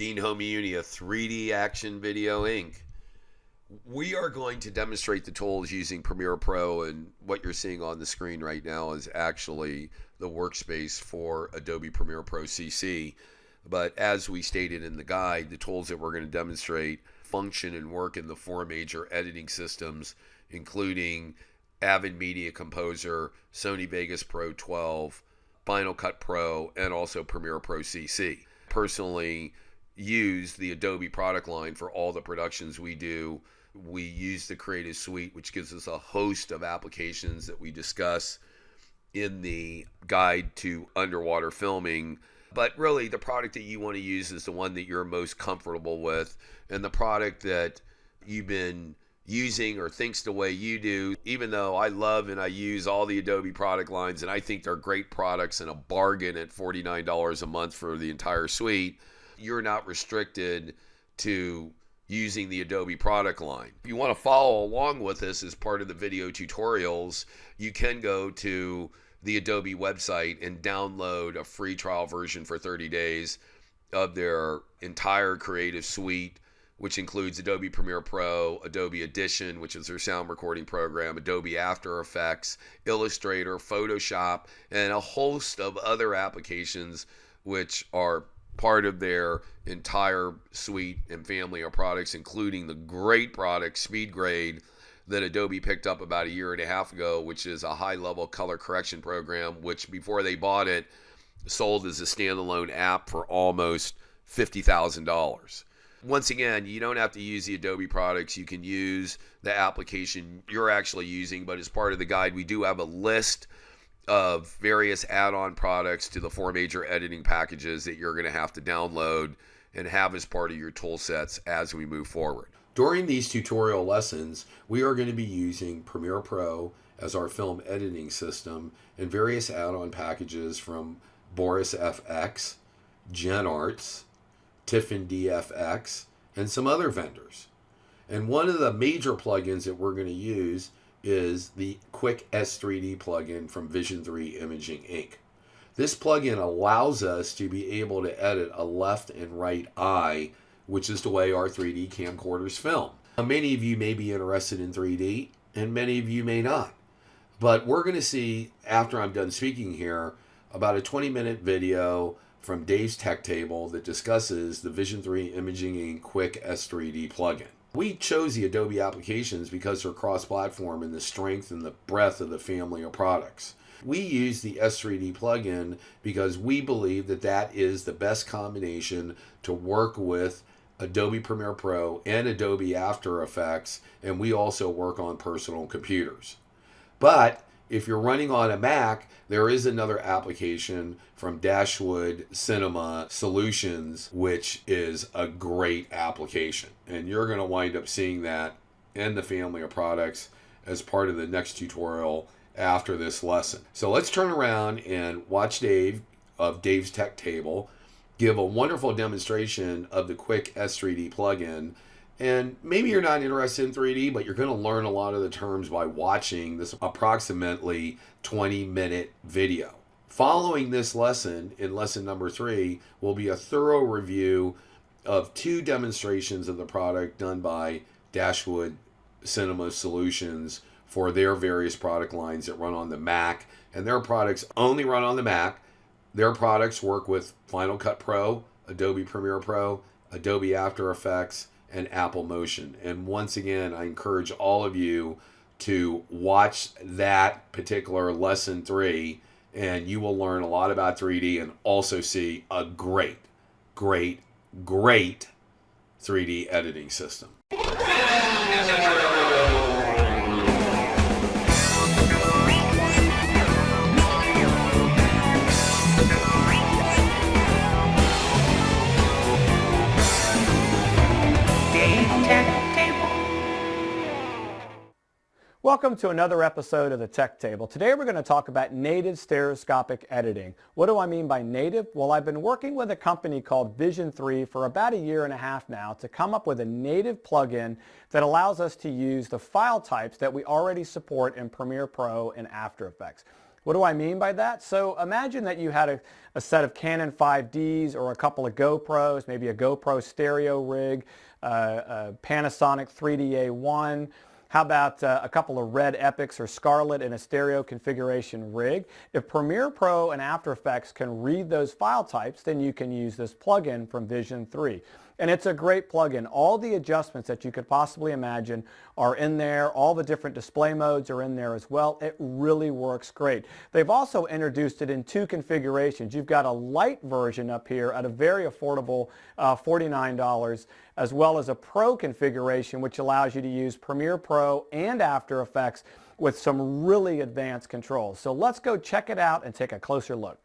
Dean Homiunia, 3D Action Video Inc. We are going to demonstrate the tools using Premiere Pro, and what you're seeing on the screen right now is actually the workspace for Adobe Premiere Pro CC. But as we stated in the guide, the tools that we're going to demonstrate function and work in the four major editing systems, including Avid Media Composer, Sony Vegas Pro 12, Final Cut Pro, and also Premiere Pro CC. Personally, use the Adobe product line for all the productions we do. We use the Creative Suite, which gives us a host of applications that we discuss in the guide to underwater filming. But really, the product that you want to use is the one that you're most comfortable with, and the product that you've been using or thinks the way you do. Even though I love and I use all the Adobe product lines, and I think they're great products and a bargain at $49 a month for the entire suite, you're not restricted to using the Adobe product line. If you want to follow along with this as part of the video tutorials, you can go to the Adobe website and download a free trial version for 30 days of their entire Creative Suite, which includes Adobe Premiere Pro, Adobe Audition, which is their sound recording program, Adobe After Effects, Illustrator, Photoshop, and a host of other applications which are part of their entire suite and family of products, including the great product SpeedGrade that Adobe picked up about a year and a half ago, which is a high-level color correction program, which before they bought it, sold as a standalone app for almost $50,000. Once again, you don't have to use the Adobe products. You can use the application you're actually using, but as part of the guide, we do have a list of various add-on products to the four major editing packages that you're going to have to download and have as part of your tool sets as we move forward. During these tutorial lessons, we are going to be using Premiere Pro as our film editing system and various add-on packages from Boris FX, GenArts, Tiffen DFX, and some other vendors. And one of the major plugins that we're going to use is the Quick S3D plugin from Vision 3 Imaging Inc. This plugin allows us to be able to edit a left and right eye, which is the way our 3D camcorders film. Now, many of you may be interested in 3D, and many of you may not. But we're going to see, after I'm done speaking here, about a 20-minute video from Dave's Tech Table that discusses the Vision 3 Imaging Inc. Quick S3D plugin. We chose the Adobe applications because they're cross-platform and the strength and the breadth of the family of products. We use the S3D plugin because we believe that that is the best combination to work with Adobe Premiere Pro and Adobe After Effects, and we also work on personal computers. But if you're running on a Mac, there is another application from Dashwood Cinema Solutions, which is a great application. And you're going to wind up seeing that in the family of products as part of the next tutorial after this lesson. So let's turn around and watch Dave of Dave's Tech Table give a wonderful demonstration of the Quick S3D plugin. And maybe you're not interested in 3D, but you're going to learn a lot of the terms by watching this approximately 20-minute video. Following this lesson, in lesson number 3, will be a thorough review of 2 demonstrations of the product done by Dashwood Cinema Solutions for their various product lines that run on the Mac. And their products only run on the Mac. Their products work with Final Cut Pro, Adobe Premiere Pro, Adobe After Effects, and Apple Motion. And once again, I encourage all of you to watch that particular lesson 3, and you will learn a lot about 3D and also see a great 3D editing system. Welcome to another episode of the Tech Table. Today we're going to talk about native stereoscopic editing. What do I mean by native? Well, I've been working with a company called Vision 3 for about a year and a half now to come up with a native plugin that allows us to use the file types that we already support in Premiere Pro and After Effects. What do I mean by that? So imagine that you had a set of Canon 5Ds or a couple of GoPros, maybe a GoPro stereo rig, a Panasonic 3D-A1. How about a couple of Red Epics or Scarlett in a stereo configuration rig? If Premiere Pro and After Effects can read those file types, then you can use this plugin from Vision 3. And it's a great plugin. All the adjustments that you could possibly imagine are in there. All the different display modes are in there as well. It really works great. They've also introduced it in two configurations. You've got a light version up here at a very affordable $49, as well as a Pro configuration, which allows you to use Premiere Pro and After Effects with some really advanced controls. So let's go check it out and take a closer look.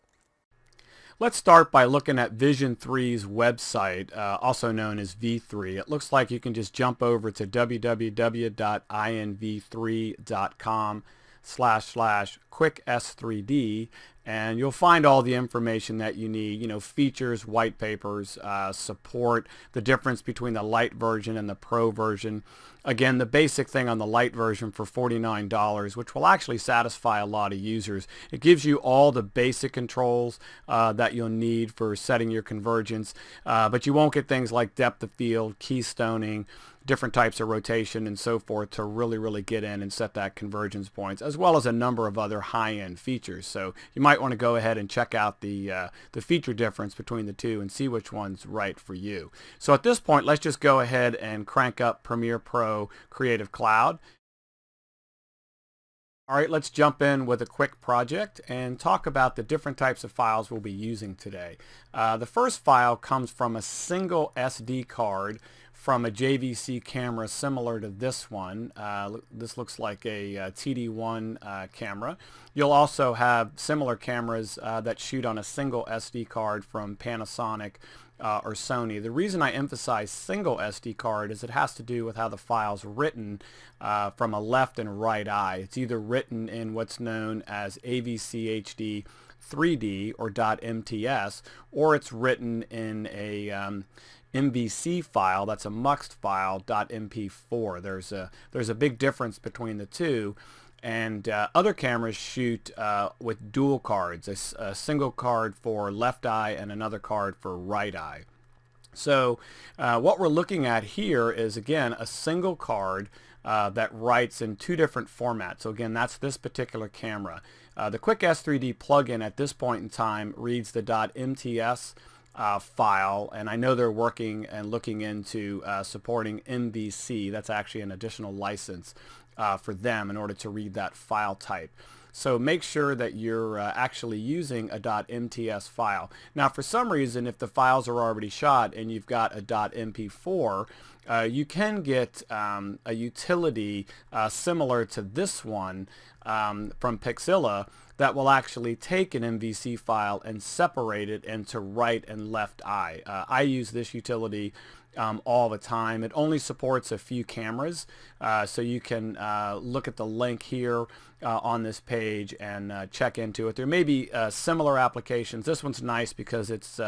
Let's start by looking at Vision 3's website, also known as V3. It looks like you can just jump over to www.inv3.com/quickS3D, and you'll find all the information that you need, features, white papers, support, the difference between the light version and the Pro version. Again, the basic thing on the light version for $49, which will actually satisfy a lot of users. It gives you all the basic controls that you'll need for setting your convergence, but you won't get things like depth of field, keystoning, different types of rotation and so forth to really get in and set that convergence points, as well as a number of other high-end features. So you might want to go ahead and check out the feature difference between the two and see which one's right for you. So at this point, let's just go ahead and crank up Premiere Pro Creative Cloud. All right, let's jump in with a quick project and talk about the different types of files we'll be using today. The first file comes from a single SD card from a JVC camera similar to this one. This looks like a TD1 camera. You'll also have similar cameras that shoot on a single SD card from Panasonic or Sony. The reason I emphasize single SD card is it has to do with how the file's written from a left and right eye. It's either written in what's known as AVCHD 3D or .mts, or it's written in a MVC file, that's a muxed file, .mp4. There's a big difference between the two, and other cameras shoot with dual cards, a single card for left eye and another card for right eye. So what we're looking at here is, again, a single card that writes in two different formats. So again, that's this particular camera. The QuickS3D plugin at this point in time reads the .mts file, and I know they're working and looking into supporting MVC. That's actually an additional license for them in order to read that file type. So make sure that you're actually using a .mts file. Now, for some reason, if the files are already shot and you've got a .mp4, you can get a utility similar to this one from Pixilla that will actually take an MVC file and separate it into right and left eye. I use this utility all the time. It only supports a few cameras, so you can look at the link here on this page and check into it. There may be similar applications. This one's nice because it's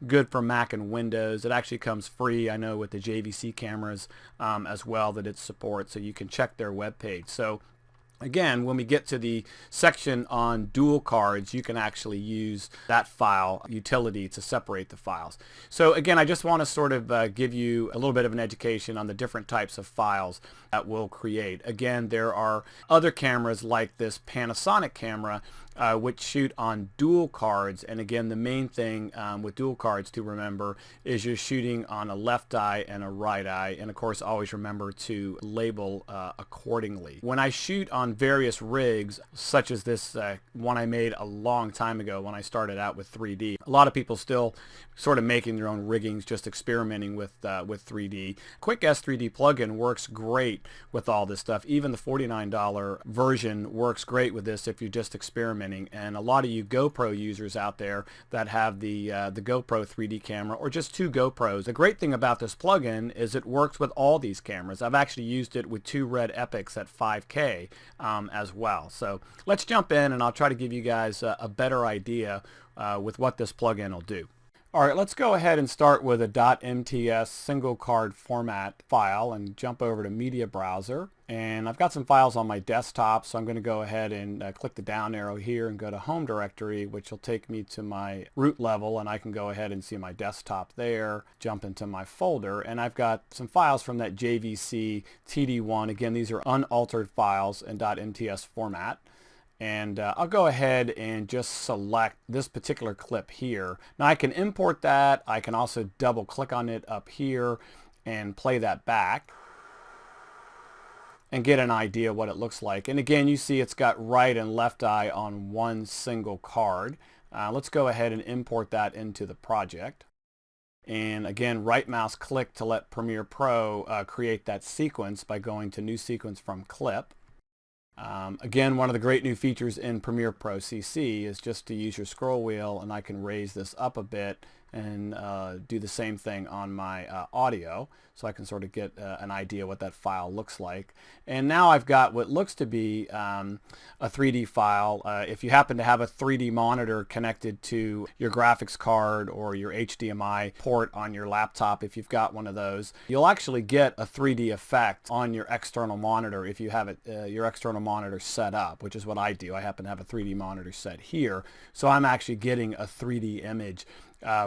good for Mac and Windows. It actually comes free, I know, with the JVC cameras as well that it supports, so you can check their webpage. So again, when we get to the section on dual cards, you can actually use that file utility to separate the files. So again, I just want to sort of give you a little bit of an education on the different types of files that we'll create. Again, there are other cameras like this Panasonic camera which shoot on dual cards, and again, the main thing with dual cards to remember is you're shooting on a left eye and a right eye, and of course always remember to label accordingly. When I shoot on various rigs, such as this one I made a long time ago when I started out with 3D, a lot of people still sort of making their own riggings, just experimenting with 3D. QuickS3D plugin works great with all this stuff. Even the $49 version works great with this if you're just experimenting. And a lot of you GoPro users out there that have the GoPro 3D camera or just two GoPros, the great thing about this plugin is it works with all these cameras. I've actually used it with two Red Epics at 5K as well. So let's jump in and I'll try to give you guys a better idea with what this plugin will do. All right, let's go ahead and start with a .mts single card format file and jump over to Media Browser. And I've got some files on my desktop, so I'm going to go ahead and click the down arrow here and go to Home Directory, which will take me to my root level, and I can go ahead and see my desktop there, jump into my folder, and I've got some files from that JVC TD1. Again, these are unaltered files in .mts format. And I'll go ahead and just select this particular clip here. Now I can import that. I can also double click on it up here and play that back and get an idea what it looks like. And again, you see it's got right and left eye on one single card. Let's go ahead and import that into the project. And again, right mouse click to let Premiere Pro create that sequence by going to New Sequence from Clip. Again, one of the great new features in Premiere Pro CC is just to use your scroll wheel, and I can raise this up a bit and do the same thing on my audio, so I can sort of get an idea what that file looks like. And now I've got what looks to be a 3D file. If you happen to have a 3D monitor connected to your graphics card or your HDMI port on your laptop, if you've got one of those, you'll actually get a 3D effect on your external monitor if you have it, your external monitor set up, which is what I do. I happen to have a 3D monitor set here, so I'm actually getting a 3D image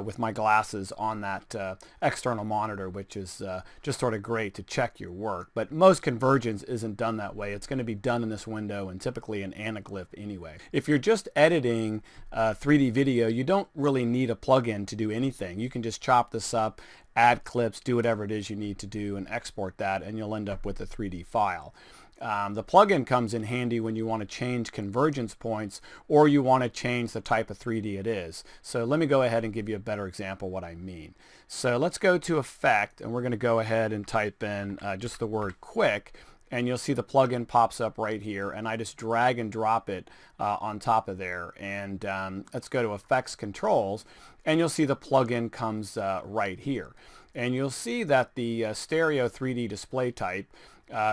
with my glasses on that external monitor, which is just sort of great to check your work. But most convergence isn't done that way. It's going to be done in this window and typically in Anaglyph anyway. If you're just editing 3D video, you don't really need a plugin to do anything. You can just chop this up, add clips, do whatever it is you need to do, and export that, and you'll end up with a 3D file. The plugin comes in handy when you want to change convergence points or you want to change the type of 3D it is. So let me go ahead and give you a better example of what I mean. So let's go to Effect, and we're going to go ahead and type in just the word Quick, and you'll see the plugin pops up right here, and I just drag and drop it on top of there. And let's go to Effects Controls, and you'll see the plugin comes right here. And you'll see that the stereo 3D display type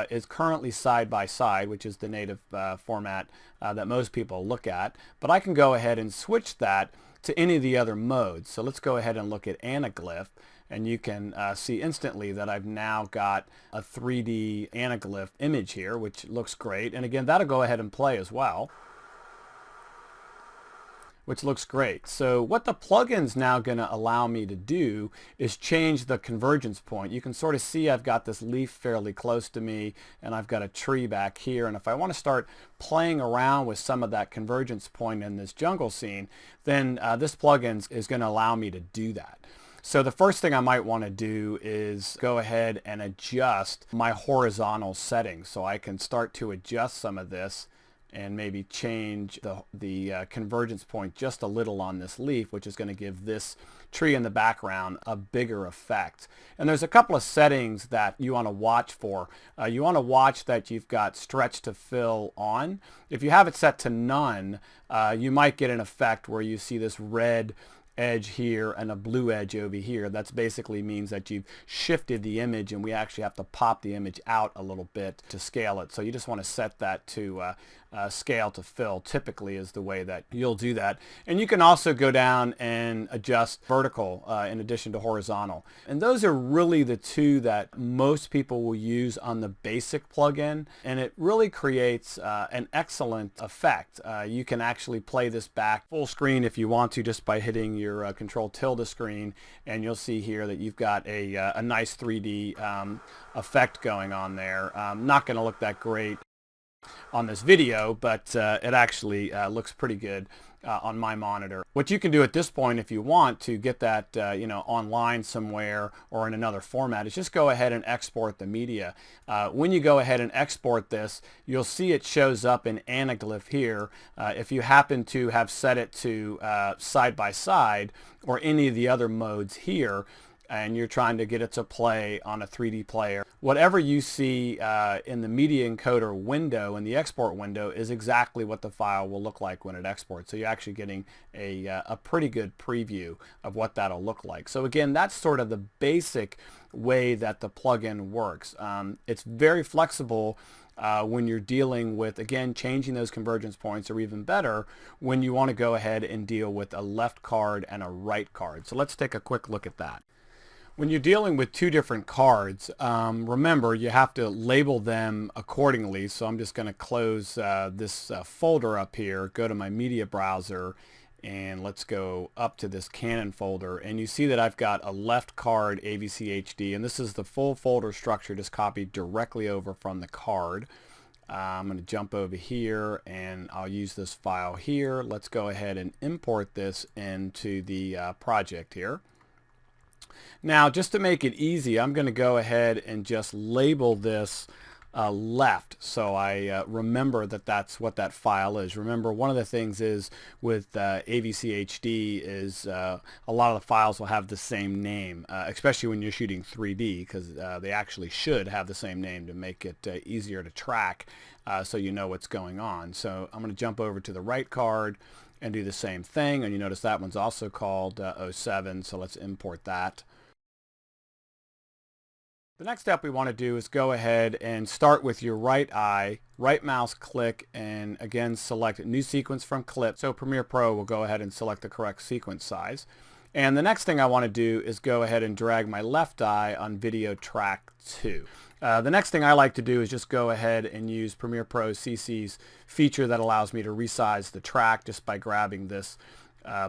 is currently side by side, which is the native format that most people look at. But I can go ahead and switch that to any of the other modes. So let's go ahead and look at Anaglyph, and you can see instantly that I've now got a 3D Anaglyph image here, which looks great. And again, that'll go ahead and play as well, which looks great. So what the plugin's now going to allow me to do is change the convergence point. You can sort of see I've got this leaf fairly close to me, and I've got a tree back here. And if I want to start playing around with some of that convergence point in this jungle scene, then this plugin is going to allow me to do that. So the first thing I might want to do is go ahead and adjust my horizontal settings, so I can start to adjust some of this and maybe change the convergence point just a little on this leaf, which is going to give this tree in the background a bigger effect. And there's a couple of settings that you want to watch for. You want to watch that you've got stretch to fill on. If you have it set to none, you might get an effect where you see this red edge here and a blue edge over here. That's basically means that you've shifted the image, and we actually have to pop the image out a little bit to scale it. So you just want to set that to scale to fill, typically is the way that you'll do that. And you can also go down and adjust vertical in addition to horizontal. And those are really the two that most people will use on the basic plugin, and it really creates an excellent effect. You can actually play this back full screen if you want to, just by hitting your Control tilde screen, and you'll see here that you've got a nice 3D effect going on there. Not going to look that great on this video, but it actually looks pretty good on my monitor. What you can do at this point, if you want to get that online somewhere or in another format, is just go ahead and export the media. When you go ahead and export this, you'll see it shows up in Anaglyph here. If you happen to have set it to side by side or any of the other modes here, and you're trying to get it to play on a 3D player, whatever you see in the media encoder window, in the export window, is exactly what the file will look like when it exports. So you're actually getting a pretty good preview of what that'll look like. So again, that's sort of the basic way that the plugin works. It's very flexible when you're dealing with, again, changing those convergence points, or even better, when you want to go ahead and deal with a left card and a right card. So let's take a quick look at that. When you're dealing with two different cards, remember you have to label them accordingly. So I'm just going to close this folder up here, go to my media browser, and let's go up to this Canon folder. And you see that I've got a left card AVC HD, and this is the full folder structure just copied directly over from the card. I'm going to jump over here and I'll use this file here. Let's go ahead and import this into the project here. Now, just to make it easy, I'm going to go ahead and just label this left, so I remember that that's what that file is. Remember, one of the things is with AVC HD is a lot of the files will have the same name, especially when you're shooting 3D, because they actually should have the same name to make it easier to track, so you know what's going on. So I'm going to jump over to the right card and do the same thing, and you notice that one's also called 07, so let's import that. The next step we want to do is go ahead and start with your right eye, right mouse click, and again select new sequence from clip. So Premiere Pro will go ahead and select the correct sequence size. And the next thing I want to do is go ahead and drag my left eye on video track 2. The next thing I like to do is just go ahead and use Premiere Pro CC's feature that allows me to resize the track just by grabbing this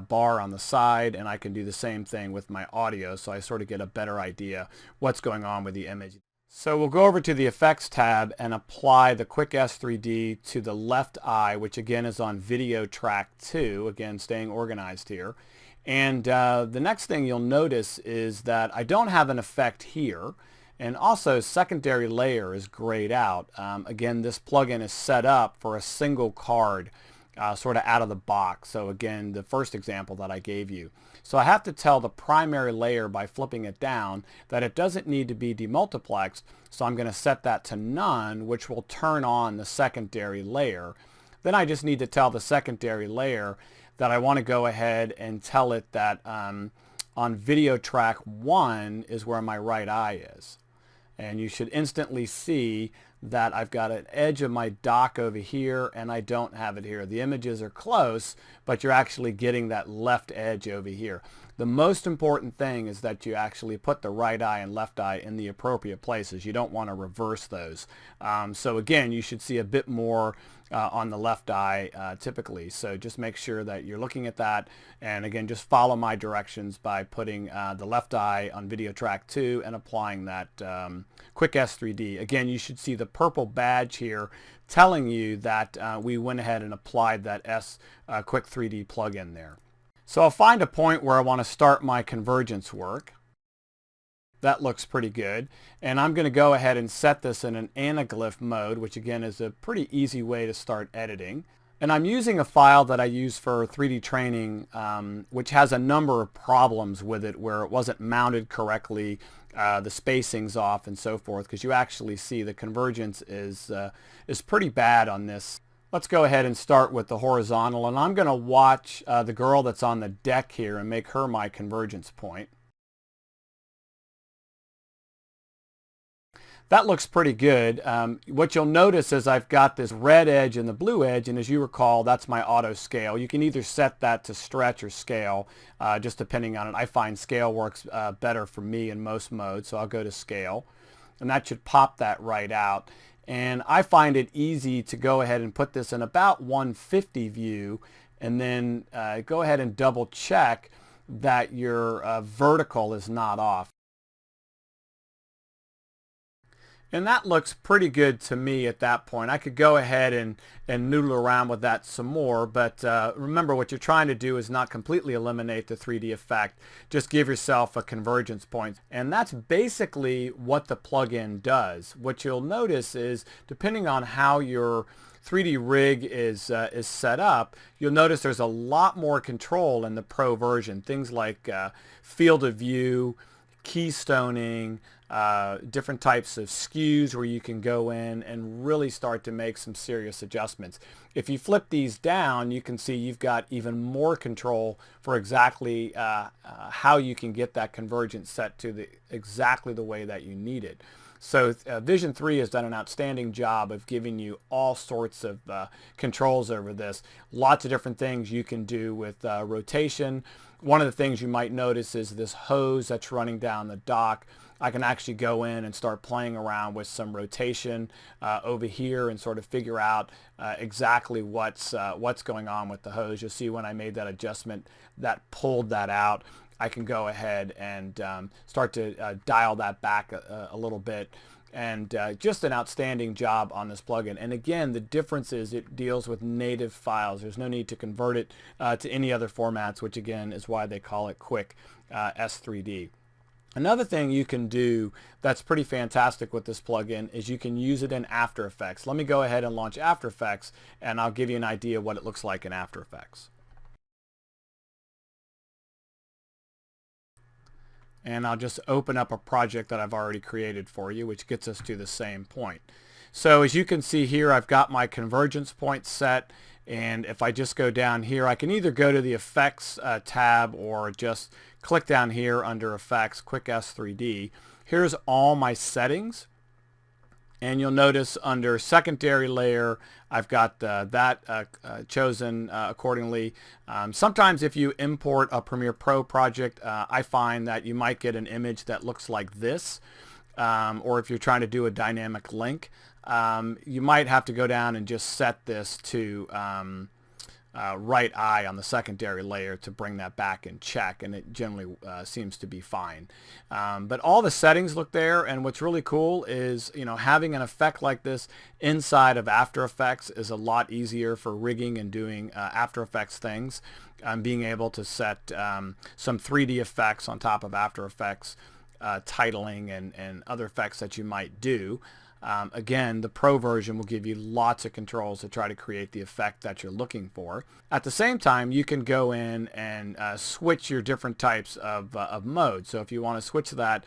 bar on the side, and I can do the same thing with my audio, so I sort of get a better idea what's going on with the image. So we'll go over to the Effects tab and apply the Quick S3D to the left eye, which again is on video track 2, again staying organized here. And the next thing you'll notice is that I don't have an effect here, and also secondary layer is grayed out. Again, this plugin is set up for a single card, sort of out of the box. So again, the first example that I gave you. So I have to tell the primary layer by flipping it down that it doesn't need to be demultiplexed. So I'm going to set that to none, which will turn on the secondary layer. Then I just need to tell the secondary layer that I want to go ahead and tell it that on video track 1 is where my right eye is. And you should instantly see that I've got an edge of my dock over here and I don't have it here. The images are close, but you're actually getting that left edge over here. The most important thing is that you actually put the right eye and left eye in the appropriate places. You don't want to reverse those. So again, you should see a bit more on the left eye typically. So just make sure that you're looking at that, and again, just follow my directions by putting the left eye on video track 2 and applying that Quick S3D. Again, you should see the purple badge here telling you that we went ahead and applied that Quick 3D plugin there. So I'll find a point where I want to start my convergence work. That looks pretty good. And I'm going to go ahead and set this in an anaglyph mode, which again is a pretty easy way to start editing. And I'm using a file that I use for 3D training, which has a number of problems with it where it wasn't mounted correctly, the spacing's off and so forth, because you actually see the convergence is pretty bad on this. Let's go ahead and start with the horizontal, and I'm going to watch the girl that's on the deck here and make her my convergence point. That looks pretty good. What you'll notice is I've got this red edge and the blue edge, and as you recall, that's my auto scale. You can either set that to stretch or scale, just depending on it. I find scale works better for me in most modes, so I'll go to scale, and that should pop that right out. And I find it easy to go ahead and put this in about 150 view, and then go ahead and double check that your vertical is not off. And that looks pretty good to me at that point. I could go ahead and noodle around with that some more, but remember, what you're trying to do is not completely eliminate the 3D effect. Just give yourself a convergence point. And that's basically what the plugin does. What you'll notice is, depending on how your 3D rig is set up, you'll notice there's a lot more control in the Pro version. Things like field of view, keystoning, different types of skews where you can go in and really start to make some serious adjustments. If you flip these down, you can see you've got even more control for exactly how you can get that convergence set to exactly the way that you need it. So Vision 3 has done an outstanding job of giving you all sorts of controls over this. Lots of different things you can do with rotation. One of the things you might notice is this hose that's running down the dock. I can actually go in and start playing around with some rotation over here and sort of figure out exactly what's going on with the hose. You'll see when I made that adjustment that pulled that out. I can go ahead and start to dial that back a little bit. And just an outstanding job on this plugin. And again, the difference is it deals with native files. There's no need to convert it to any other formats, which again is why they call it Quick S3D. Another thing you can do that's pretty fantastic with this plugin is you can use it in After Effects. Let me go ahead and launch After Effects, and I'll give you an idea of what it looks like in After Effects. And I'll just open up a project that I've already created for you, which gets us to the same point. So as you can see here, I've got my convergence point set, and if I just go down here, I can either go to the Effects tab or just click down here under Effects, Quick S3D. Here's all my settings. And you'll notice under secondary layer, I've got that chosen accordingly. Sometimes if you import a Premiere Pro project, I find that you might get an image that looks like this. Or if you're trying to do a dynamic link, you might have to go down and just set this to right eye on the secondary layer to bring that back in check, and it generally seems to be fine. But all the settings look there, and what's really cool is, you know, having an effect like this inside of After Effects is a lot easier for rigging and doing After Effects things. Being able to set some 3D effects on top of After Effects, titling and other effects that you might do. Again, the Pro version will give you lots of controls to try to create the effect that you're looking for. At the same time, you can go in and switch your different types of modes. So if you want to switch that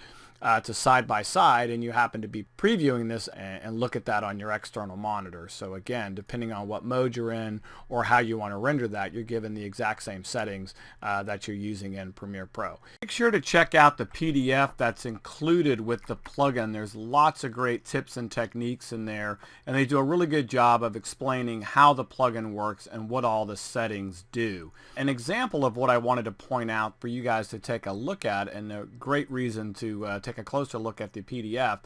to side by side and you happen to be previewing this and look at that on your external monitor. So again, depending on what mode you're in or how you want to render that, you're given the exact same settings that you're using in Premiere Pro. Make sure to check out the PDF that's included with the plugin. There's lots of great tips and techniques in there, and they do a really good job of explaining how the plugin works and what all the settings do. An example of what I wanted to point out for you guys to take a look at, and a great reason to take a closer look at the PDF,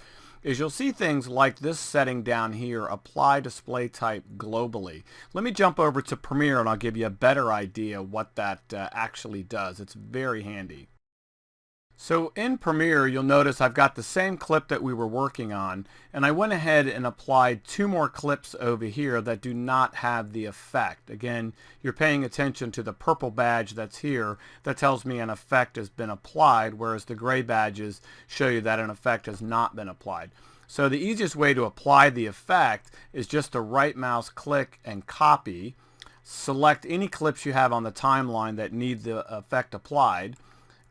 is you'll see things like this setting down here, apply display type globally. Let me jump over to Premiere and I'll give you a better idea what that actually does. It's very handy. So in Premiere, you'll notice I've got the same clip that we were working on, and I went ahead and applied 2 more clips over here that do not have the effect. Again, you're paying attention to the purple badge that's here that tells me an effect has been applied, whereas the gray badges show you that an effect has not been applied. So the easiest way to apply the effect is just to right mouse click and copy, select any clips you have on the timeline that need the effect applied,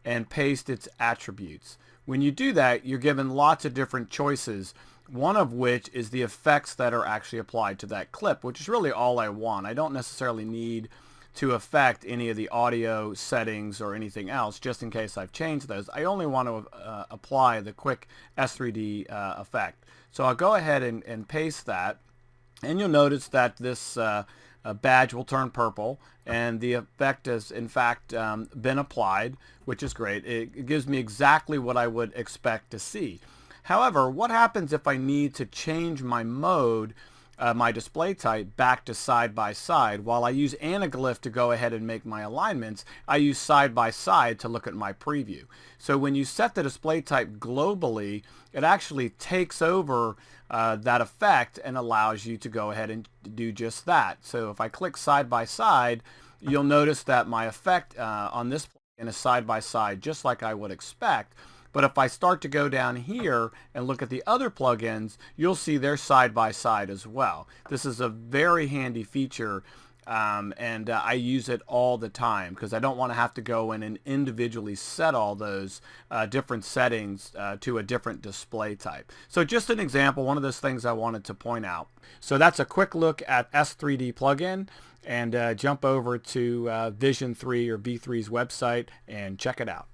and paste its attributes. When you do that, you're given lots of different choices, one of which is the effects that are actually applied to that clip, which is really all I want. I don't necessarily need to affect any of the audio settings or anything else, just in case I've changed those. I only want to apply the Quick S3D effect. So I'll go ahead and paste that, and you'll notice that this badge will turn purple, and the effect has in fact been applied, which is great. It gives me exactly what I would expect to see. However, what happens if I need to change my mode, my display type, back to side by side? While I use anaglyph to go ahead and make my alignments, I use side by side to look at my preview. So when you set the display type globally, it actually takes over that effect and allows you to go ahead and do just that. So if I click side by side, you'll notice that my effect on this plugin is side by side, just like I would expect. But if I start to go down here and look at the other plugins, you'll see they're side by side as well. This is a very handy feature and I use it all the time because I don't want to have to go in and individually set all those different settings to a different display type. So just an example, one of those things I wanted to point out. So that's a quick look at S3D plugin, and jump over to Vision 3 or V3's website and check it out.